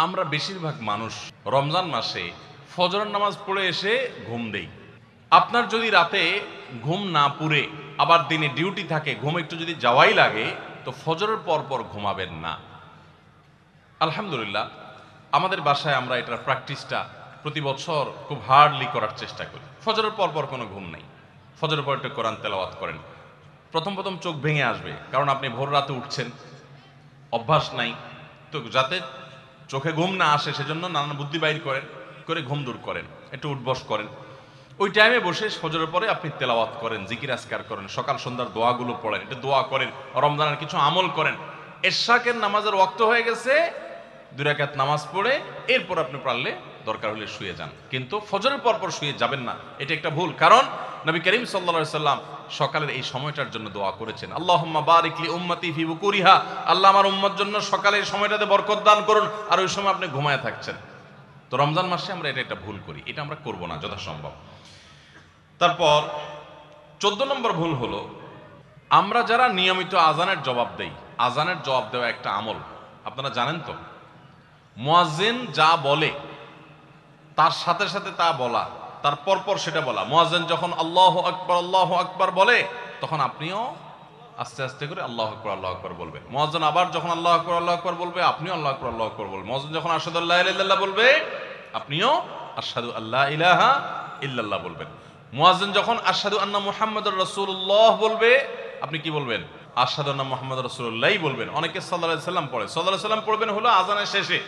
আমরা বেশিরভাগ মানুষ রমজান মাসে ফজরের নামাজ পড়ে এসে ঘুম দেই। আপনার যদি রাতে ঘুম না পুরে আবার দিনে ডিউটি থাকে, ঘুম একটু যদি যাওয়াই লাগে, তো ফজরের পর পর ঘুমাবেন না। আলহামদুলিল্লাহ, আমাদের বাসায় আমরা এটার প্র্যাকটিসটা প্রতি বছর খুব হার্ডলি করার চেষ্টা করি। ফজরের পর পর কোনো ঘুম নেই, ফজরের পর একটু কোরআন তেলাওয়াত করেন। প্রথম প্রথম চোখ ভেঙে আসবে, কারণ আপনি ভোর রাতে উঠছেন, অভ্যাস নাই। তো যাতে চোখে ঘুম না আসে সেজন্য নানান বুদ্ধি বাইর করেন, করে ঘুম দূর করেন, একটু উঠবস করেন। ওই টাইমে বসে ফজরের পরে আপনি তেলাওয়াত করেন, জিকির আজকার করেন, সকাল সন্ধ্যার দোয়াগুলো পড়েন, একটু দোয়া করেন, রমজানের কিছু আমল করেন। এশাকের নামাজের ওয়াক্ত হয়ে গেছে, 2 রাকাত নামাজ পড়ে এরপর আপনি পারলে দরকার হলে শুয়ে যান, কিন্তু ফজরের পর পর শুয়ে যাবেন না। এটা একটা ভুল, কারণ নবী করিম সাল্লাল্লাহু আলাইহি সাল্লাম সকালের এই সময়টার জন্য দোয়া করেছেন, আল্লাহুম্মা বারিক লি উম্মতি ফি বুকুরিহা, আল্লাহ আমার উম্মত জন্য সকালের সময়টাতে বরকত দান করুন। আর ওই সময় আপনি ঘুমায় থাকছেন। তো রমজান মাসে আমরা এটা একটা ভুল করি, এটা আমরা করব না যথাসম্ভব। তারপর 14 নম্বর ভুল হলো, আমরা যারা নিয়মিত আজানের জবাব দেই, আজানের জবাব দেওয়া একটা আমল, আপনারা জানেন তো, মুয়াজ্জিন যা বলে তার সাথে সাথে তা বলা, তার পরপর সেটা বলা। মুয়াজ্জিন যখন আল্লাহু আকবার বলে, তখন আপনিও আস্তে আস্তে করে আল্লাহু আকবার বলবেন। মুয়াজ্জিন আবার যখন আল্লাহু আকবার বলবে, আপনিও আল্লাহু আকবার বলবেন। মুয়াজ্জিন যখন আশহাদু আল্লা ইলাহা ইল্লাল্লাহ বলবে, আপনিও আশহাদু আল্লা ইলাহা ইল্লাল্লাহ বলবেন। মুয়াজ্জিন যখন আশহাদু আন্না মুহাম্মাদুর রাসূলুল্লাহ বলবে, আপনি কি বলবেন? আশহাদু আন্না মুহাম্মাদুর রাসূলুল্লাহই বলবেন। অনেকে সাল্লাল্লাহু আলাইহি সাল্লাম পড়ে, সাল্লাল্লাহু আলাইহি সাল্লাম পড়বেন হলো আজানের শেষে,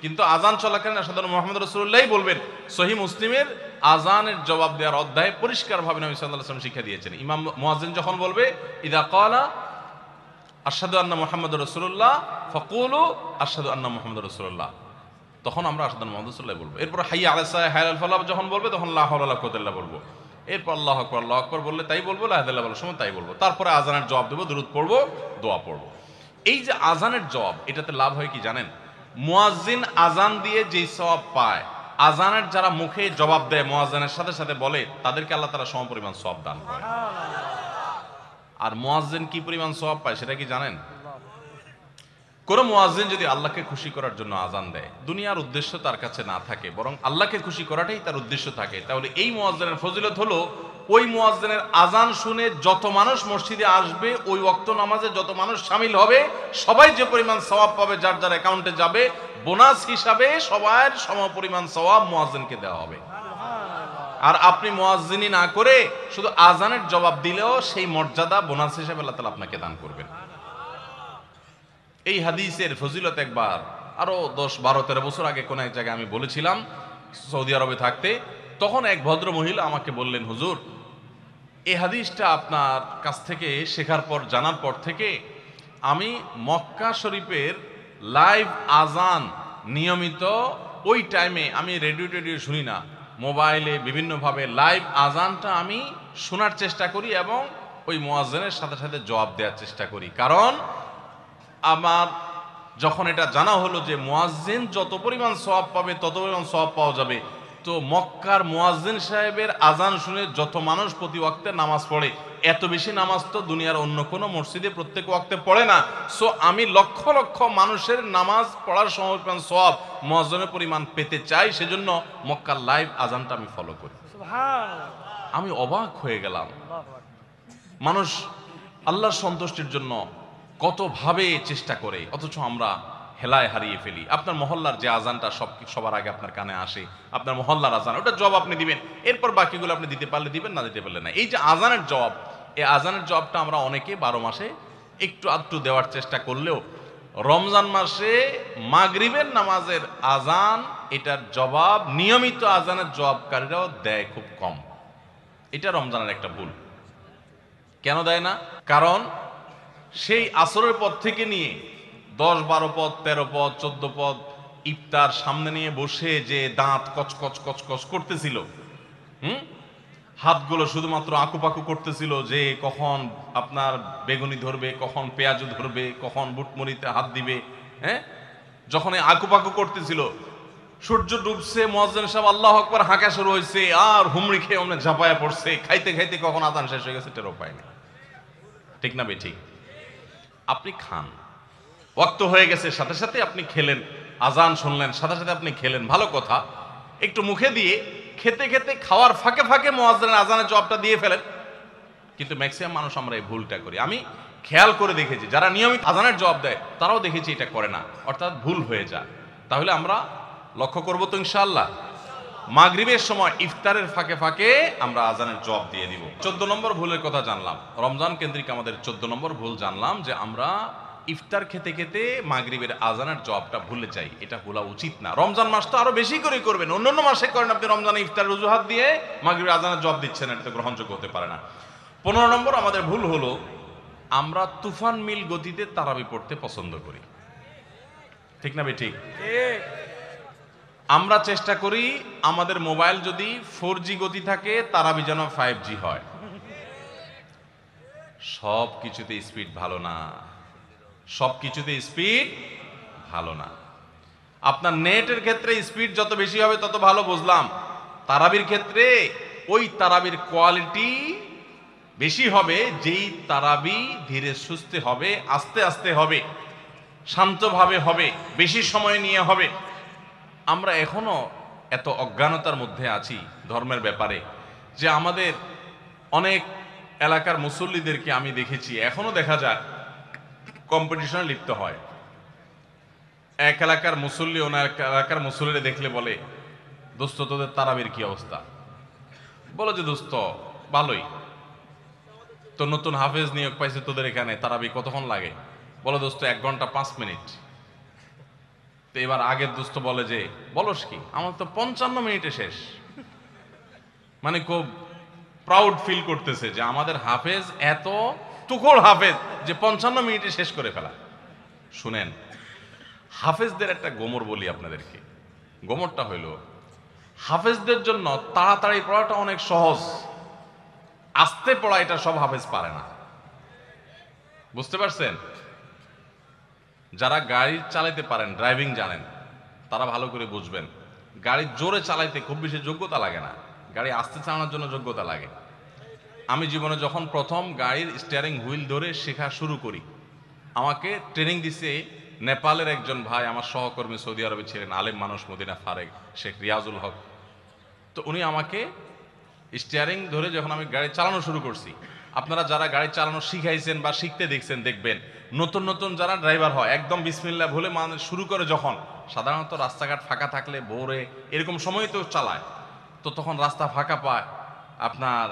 কিন্তু আজান চলাকালীন আশহাদু আন্না মুহাম্মাদুর রাসূলুল্লাহই বলবেন। সহিহ মুসলিমের আজানের জবাব দেওয়ার অধ্যায়ে পরিষ্কারভাবে নবী সাল্লাল্লাহু আলাইহি ওয়াসাল্লাম শিক্ষা দিয়েছেন। ইমাম মুয়াজ্জিন যখন বলবে, ইযা ক্বালা আশহাদু আন্না মুহাম্মাদুর রাসূলুল্লাহ ফাকুলু আশহাদু আন্না মুহাম্মাদুর রাসূলুল্লাহ, তখন আমরা আশহাদু আন্না মুহাম্মাদুর রাসূলুল্লাহ বলবো। এরপর হাইয়া আলাস সালাহ হাইয়া আল ফালাহ যখন বলবে, তখন লা হাওলা ওয়ালা কুওয়াতা ইল্লা বিল্লাহ বলবো। এরপর আল্লাহু আকবার বললে তাই বলবো, লা ইলাহা ইল্লাল্লাহ বলার সময় তাই বলবো। তারপরে আজানের জবাব দেবো, দুরূদ পড়বো, দোয়া পড়বো। এই যে আজানের জবাব, এটাতে লাভ হয় কি জানেন? মুয়াজ্জিন আজান দিয়ে যেই সওয়াব পায়, আজানের যারা মুখে জবাব দেয়, মুয়াজ্জিনের সাথে সাথে বলে, তাদেরকে আল্লাহ তাআলা সমপরিমাণ সওয়াব দান করে। আর মুয়াজ্জিন কি পরিমাণ সওয়াব পায় সেটা কি জানেন? কোন মুয়াজ্জিন যদি আল্লাহকে খুশি করার জন্য আজান দেয়, দুনিয়ার উদ্দেশ্য তার কাছে না থাকে, বরং আল্লাহকে খুশি করাটাই তার উদ্দেশ্য থাকে, তাহলে এই মুয়াজ্জিনের ফজিলত হলো, ওই মুয়াজ্জিনের আজান শুনে যত মানুষ মসজিদে আসবে, ওই ওয়াক্ত নামাজে যত মানুষ শামিল হবে, সবাই যে পরিমাণ সওয়াব পাবে, যার যার অ্যাকাউন্টে যাবে, বোনাস হিসাবে সবার সমপরিমাণ সওয়াব মুয়াজ্জিনকে দেওয়া হবে। আর আপনি মুয়াজ্জিনি না করে শুধু আজানের জবাব দিলেও সেই মর্যাদা বোনাস হিসেবে আল্লাহ তাআলা আপনাকে দান করবেন। এই হাদিসের ফজিলত একবার আরো 10, 12, 13 বছর আগে কোন এক জায়গায় আমি বলেছিলাম, সৌদি আরবে থাকতে। তখন এক ভদ্র মহিলা আমাকে বললেন, হুজুর, এই হাদিসটা আপনার কাছ থেকে শেখার পর, জানার পর থেকে আমি মক্কা শরীফের লাইভ আজান নিয়মিত ওই টাইমে, আমি রেডিও শুনি না, মোবাইলে বিভিন্নভাবে লাইভ আজানটা আমি শোনার চেষ্টা করি এবং ওই মুয়াজ্জিনের সাথে সাথে জবাব দেওয়ার চেষ্টা করি। কারণ আমার যখন এটা জানা হলো যে মুয়াজ্জিন যত পরিমাণ সওয়াব পাবে তত পরিমাণ সওয়াব পাওয়া যাবে, তো মক্কার মুয়াজ্জিন সাহেবের আজান শুনে যত মানুষ প্রতি ওয়াক্তে নামাজ পড়ে, এত বেশি নামাজ তো দুনিয়ার অন্য কোনো মসজিদে প্রত্যেক ওয়াক্তে পড়ে না। সো আমি লক্ষ লক্ষ মানুষের নামাজ পড়ার সময় সওয়াব, মুয়াজ্জিনের পরিমাণ পেতে চাই, সেজন্য মক্কার লাইভ আজানটা আমি ফলো করি। আমি অবাক হয়ে গেলাম, মানুষ আল্লাহর সন্তুষ্টির জন্য কত ভাবে চেষ্টা করে, অথচ আমরা হেলায় হারিয়ে ফেলি। আপনার মহল্লার যে আজানটা সবার আগে আপনার কানে আসে, আপনার মহল্লার আজান, ওটা জবাব আপনি দিবেন, এরপর বাকিগুলো আপনি দিতে পারলে দিবেন, না দিতে পারলে না। এই যে আজানের জবাব, এই আজানের জবাবটা আমরা অনেকে 12 মাসে একটু আধটু দেওয়ার চেষ্টা করলেও, রমজান মাসে মাগরিবের নামাজের আজান, এটার জবাব নিয়মিত আজানের জবাবকারীরাও দেয় খুব কম। এটা রমজানের একটা ভুল। কেন দেয় না? কারণ সেই আসরের পর থেকে নিয়ে 10, 12 পদ, 13 পদ, 14 পদ ইফতার সামনে নিয়ে বসে যে দাঁত কচকচ করতেছিল, হাতগুলো শুধুমাত্র আকুপাকু করতেছিল যে কখন আপনার বেগুনি ধরবে, কখন পেঁয়াজ ধরবে, কখন বুটমরিতে হাত দিবে। যখন আকুপাকু করতেছিল, সূর্য ডুবছে, মুয়াজ্জিন সাহেব আল্লাহু আকবার হাঁকা শুরু হয়েছে, আর হুমড়ি খেয়ে অনেক ঝাঁপায়া পড়ছে, খাইতে খাইতে কখন আজান শেষ হয়ে গেছে টেরও পায়নি। ঠিক না বে ঠিক? আপনি খান, ওয়াক্ত হয়ে গেছে, সাথে সাথে আপনি খেলেন, আজান শুনলেন, সাথে সাথে আপনি খেলেন, ভালো কথা। একটু মুখে দিয়ে খেতে খেতে খাওয়ার ফাঁকে ফাঁকে মুয়াজ্জিনের আজানের জবাবটা দিয়ে ফেলেন। কিন্তু ম্যাক্সিমাম মানুষ আমরা এই ভুলটা করি। আমি খেয়াল করে দেখেছি যারা নিয়মিত আজানের জবাব দেয় তারাও দেখেছি এটা করে না, অর্থাৎ ভুল হয়ে যায়। তাহলে আমরা লক্ষ্য করবো তো ইনশাআল্লাহ, মাগরিবের সময় ইফতারের ফাঁকে ফাঁকে আমরা আজানের জবাব দিয়ে দিব। 14 নম্বর ভুলের কথা জানলাম, রমজান কেন্দ্রিক আমাদের 14 নম্বর ভুল জানলাম যে আমরা ইফতার খেতে খেতে মাগরিবের আজানের জবাবটা ভুলে যাই। এটা ভুলা উচিত না। রমজান মাস তো আরো বেশি করে করবেন, অন্যান্য মাসে করেন, আপনি রমজানে ইফতার অজুহাত দিয়ে মাগরিবের আজানের জবাব দিচ্ছেন, এটা তো গ্রহণযোগ্য হতে পারে না। 15 নম্বর আমাদের ভুল হলো আমরা তুফান মিল গতিতে তারাবি পড়তে পছন্দ করি। ঠিক না বে ঠিক? আমরা চেষ্টা করি আমাদের মোবাইল যদি 4G গতি থাকে তারাবি যেন 5G হয়। সব কিছুতে স্পিড ভালো না, সব কিছুতে স্পিড ভালো না। আপনার নেটের ক্ষেত্রে স্পিড যত বেশি হবে তত ভালো, বুঝলাম। তারাবির ক্ষেত্রে ওই তারাবির কোয়ালিটি বেশি হবে যেই তারাবি ধীরে সুস্থে হবে, আস্তে আস্তে হবে, শান্তভাবে হবে, বেশি সময় নিয়ে হবে। আমরা এখনো এত অজ্ঞানতার মধ্যে আছি ধর্মের ব্যাপারে যে আমাদের অনেক এলাকার মুসল্লিদেরকে আমি দেখেছি, এখনো দেখা যায় কম্পিটিশনে লিপ্ত হয়। এক এলাকার মুসল্লি অন্য এলাকার মুসল্লিরা দেখলে বলে, দোস্ত তোদের তারাবির কি অবস্থা? বলো যে দোস্ত ভালোই, তো নতুন হাফেজ নিয়োগ পাইছে তোদের এখানে, তারাবি কতক্ষণ লাগে? বলো দোস্ত 1 ঘন্টা 5 মিনিট। তো এবার আগের দোস্ত বলে যে বলস কি, আমার তো 55 মিনিটে শেষ। মানে খুব প্রাউড ফিল করতেছে যে আমাদের হাফেজ এত তুখোড় হাফেজ যে 55 মিনিটে শেষ করে ফেলা। শুনেন, হাফেজদের একটা গোমর বলি আপনাদেরকে। গোমরটা হইল, হাফেজদের জন্য তাড়াতাড়ি পড়াটা অনেক সহজ, আস্তে পড়া এটা সব হাফেজ পারে না। বুঝতে পারছেন? যারা গাড়ি চালাইতে পারেন, ড্রাইভিং জানেন, তারা ভালো করে বুঝবেন, গাড়ি জোরে চালাইতে খুব বেশি যোগ্যতা লাগে না, গাড়ি আস্তে চালানোর জন্য যোগ্যতা লাগে। আমি জীবনে যখন প্রথম গাড়ির স্টিয়ারিং হুইল ধরে শেখা শুরু করি, আমাকে ট্রেনিং দিছে নেপালের একজন ভাই, আমার সহকর্মী, সৌদি আরবে ছিলেন, আলেম মানুষ, মদিনা ফারেক, শেখ রিয়াজুল হক। তো উনি আমাকে স্টিয়ারিং ধরে যখন আমি গাড়ি চালানো শুরু করছি, আপনারা যারা গাড়ি চালানো শিখাইছেন বা শিখতে দেখছেন দেখবেন, নতুন নতুন যারা ড্রাইভার হয় একদম বিসমিল্লাহ বলে মানে শুরু করে, যখন সাধারণত রাস্তাঘাট ফাঁকা থাকলে ভোরে এরকম সময় তো চালায়, তো তখন রাস্তা ফাঁকা পায়, আপনার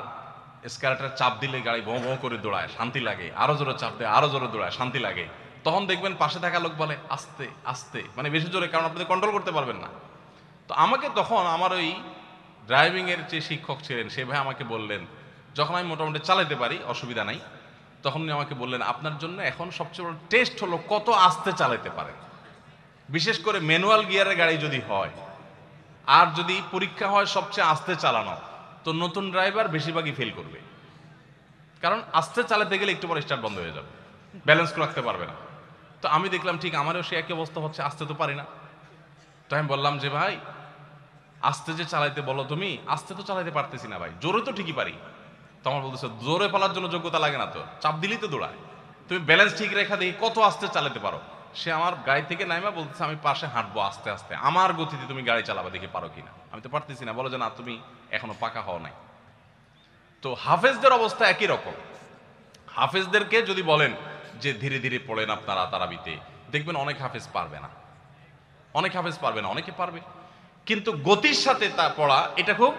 স্ক্যারেটার চাপ দিলে গাড়ি ভোঁ ভোঁ করে দৌড়ায়, শান্তি লাগে, আরো জোরে চাপ দেয়, আরো জোরে দৌড়ায়, শান্তি লাগে। তখন দেখবেন পাশে থাকা লোক বলে আস্তে আস্তে, মানে বেশি জোরে, কারণ আপনি কন্ট্রোল করতে পারবেন না। তো আমাকে তখন আমার ওই ড্রাইভিং এর যে শিক্ষক ছিলেন সে ভাই আমাকে বললেন, যখন আমি মোটামুটি চালাতে পারি, অসুবিধা নাই, তখন উনি আমাকে বললেন, আপনার জন্য এখন সবচেয়ে বড় টেস্ট হলো কত আস্তে চালাতে পারেন। বিশেষ করে ম্যানুয়াল গিয়ারের গাড়ি যদি হয়, আর যদি পরীক্ষা হয় সবচেয়ে আস্তে চালানো, তো নতুন ড্রাইভার বেশিরভাগই ফেল করবে, কারণ আস্তে চালাতে গেলে একটু পরে স্টার্ট বন্ধ হয়ে যাবে, ব্যালেন্স রাখতে পারবে না। তো আমি দেখলাম ঠিক আমারও সে একই অবস্থা হচ্ছে, আস্তে তো পারি না। তো আমি বললাম যে ভাই আস্তে যে চালাইতে বলো তুমি, আস্তে তো চালাইতে পারতেছি না ভাই, জোরে তো ঠিকই পারি। তো আমার বলতেছে জোরে পালার জন্য যোগ্যতা লাগে না, তো চাপ দিলেই তো দৌড়ায়, তুমি ব্যালেন্স ঠিক রেখা দেখি কত আস্তে চালাতে পারো। সে আমার গাড়ি থেকে নাইমা বলতেছে আমি পাশে হাঁটবো আস্তে আস্তে, আমার গতিতে তুমি গাড়ি চালাবা, দেখি পারো কিনা। আমি তো পারতেছি না, বলো যে না তুমি এখনো পাকা হও নাই। তো হাফেজদের অবস্থা একই রকম। হাফেজদেরকে যদি বলেন যে ধীরে ধীরে পড়েন আপনারা তারাবিতে, দেখবেন অনেক হাফেজ পারবে না, অনেক হাফেজ পারবে না, অনেকে পারবে, কিন্তু গতির সাথে তা পড়া এটা খুব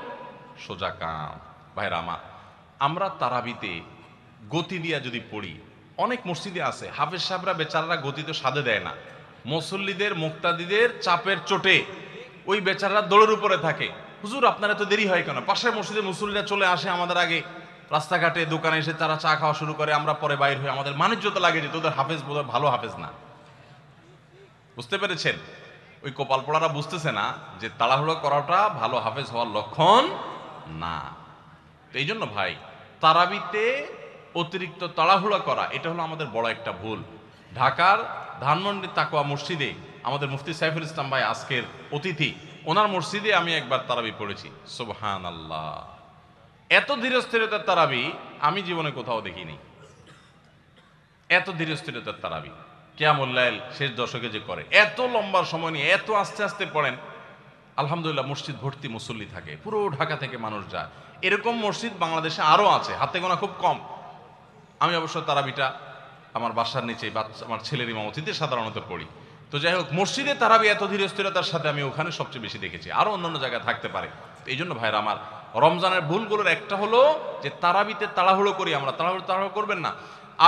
সোজা কাম। ভাইরা আমার, আমরা তারাবিতে গতি দিয়া যদি পড়ি, অনেক মসজিদে আছে হাফেজ সাহেবরা বেচারারা গতি তো সাধে দেয় না, মুসল্লিদের মুক্তাদিদের চাপের চোটে ওই বেচারারা দৌড়ের উপরে থাকে। হুজুর আপনারা তো দেরি হয় কেন? পাশের মসজিদে মুসল্লিরা চলে আসে আমাদের আগে, রাস্তাঘাটে দোকানে এসে তারা চা খাওয়া শুরু করে, আমরা পরে বাইর হয়ে আমাদের মানিজ্যতা লাগে যে তোদের হাফেজ বোধহয় ভালো হাফেজ না। বুঝতে পেরেছেন? ওই কপাল পড়ারা বুঝতেছে না যে তাড়াহুড়ো করাটা ভালো হাফেজ হওয়ার লক্ষণ না। তো এই জন্য ভাই, তারাবিতে অতিরিক্ত তাড়াহুড়া করা এটা হলো আমাদের বড় একটা ভুল। ঢাকার ধানমন্ডি তাকওয়া মসজিদে আমাদের মুফতি সাইফুল ইসলাম ভাই আজকের অতিথি, ওনার মসজিদে আমি একবার তারাবি পড়েছি, সুবহানাল্লাহ, এত ধীরস্থিরতার তারাবি আমি জীবনে কোথাও দেখিনি, এত ধীরস্থিরতার তারাবি। কিয়ামুল লাইল শেষ দশকে যে করে, এত লম্বা সময় নিয়ে এত আস্তে আস্তে পড়েন, আলহামদুলিল্লাহ মসজিদ ভর্তি মুসল্লি থাকে, পুরো ঢাকা থেকে মানুষ যায়। এরকম মসজিদ বাংলাদেশে আরও আছে, হাতে গোনা খুব কম। আমি অবশ্য তারাবিটা আমার বাসার নিচে আমার ছেলের ইমামতিতে সাধারণত পড়ি। তো যাই হোক, মসজিদে তারাবি এত ধীর স্থিরতার সাথে আমি ওখানে সবচেয়ে বেশি দেখেছি, আরও অন্যান্য জায়গায় থাকতে পারে। এই জন্য ভাইরা আমার, রমজানের ভুলগুলোর একটা হলো যে তারাবিতে তাড়াহুড়ো করি আমরা। তাড়াহুড়ো করবেন না।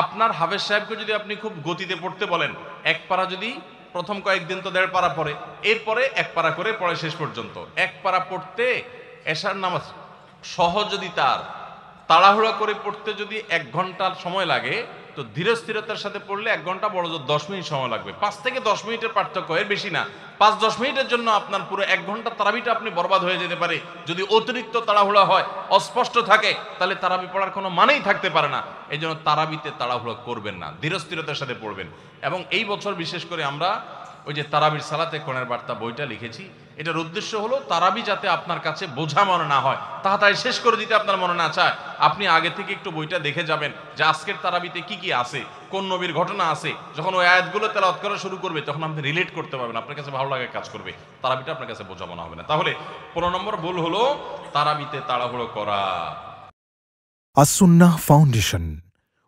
আপনার হাফেজ সাহেবকে যদি আপনি খুব গতিতে পড়তে বলেন, এক পারা যদি প্রথম কয়েকদিন তো 1.5 পারা পড়ে, এরপরে 1 পারা করে পড়ে শেষ পর্যন্ত। 1 পারা পড়তে এশার নামাজ সহজ যদি তার তাড়াহুড়া করে পড়তে যদি 1 ঘন্টার সময় লাগে, তো ধীর স্থিরতার সাথে পড়লে 1 ঘন্টা, বড় জোর 10 মিনিট সময় লাগবে। 5 থেকে 10 মিনিটের পার্থক্য, এর বেশি না। 5-10 মিনিটের জন্য আপনার পুরো 1 ঘন্টা তারাবিটা আপনি বরবাদ হয়ে যেতে পারে যদি অতিরিক্ত তাড়াহুড়া হয়, অস্পষ্ট থাকে, তাহলে তারাবি পড়ার কোনো মানেই থাকতে পারে না। এই জন্য তারাবিতে তাড়াহুড়া করবেন না, ধীর স্থিরতার সাথে পড়বেন। এবং এই বছর বিশেষ করে আমরা ওই যে তারাবির সালাতে কোরআনের বার্তা বইটা লিখেছি, এটার উদ্দেশ্য হলো তারাবি যাতে আপনার কাছে বোঝা মনে না হয়, তাড়াতাড়ি শেষ করে দিতে আপনার মনে না চায়, আপনি আগে থেকে একটু বইটা দেখে যাবেন যে আজকের তারাবিতে কি কি আছে, কোন নবীর ঘটনা আছে। যখন ওই আয়াতগুলো তেলাওয়াত করা শুরু করবে, তখন আপনি রিলেট করতে পারবেন, আপনার কাছে ভালো লাগে কাজ করবে, তারাবিটা আপনার কাছে বোঝা মনে হবে না। তাহলে 15 নম্বর ভুল হলো তারাবিতে তাড়াহুড়ো করা। আস-সুন্নাহ ফাউন্ডেশন,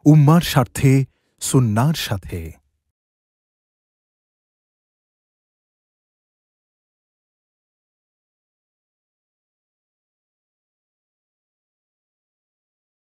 উম্মার স্বার্থে সুন্নাহর সাথে।